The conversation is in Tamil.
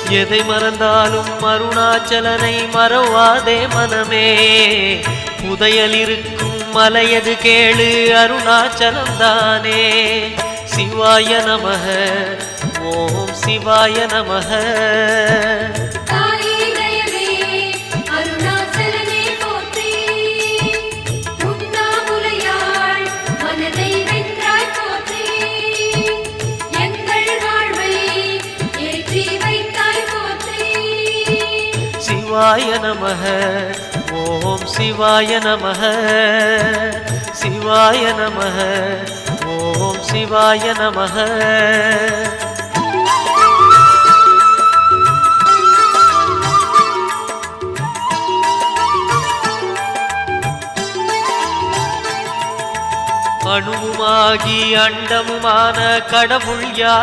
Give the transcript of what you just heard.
எதை மறந்தாலும் அருணாச்சலனை மறவாதே மனமே. புதையல் இருக்கும் மலையது கேளு அருணாச்சலம் தானே. சிவாய நமக ஓம் சிவாய நமக. சிவாய நமக ஓம் சிவாய நமக. சிவாய நமக ஓம் சிவாய நமக. அணுவுமாகி அண்டமுமான கடவுள் யார்?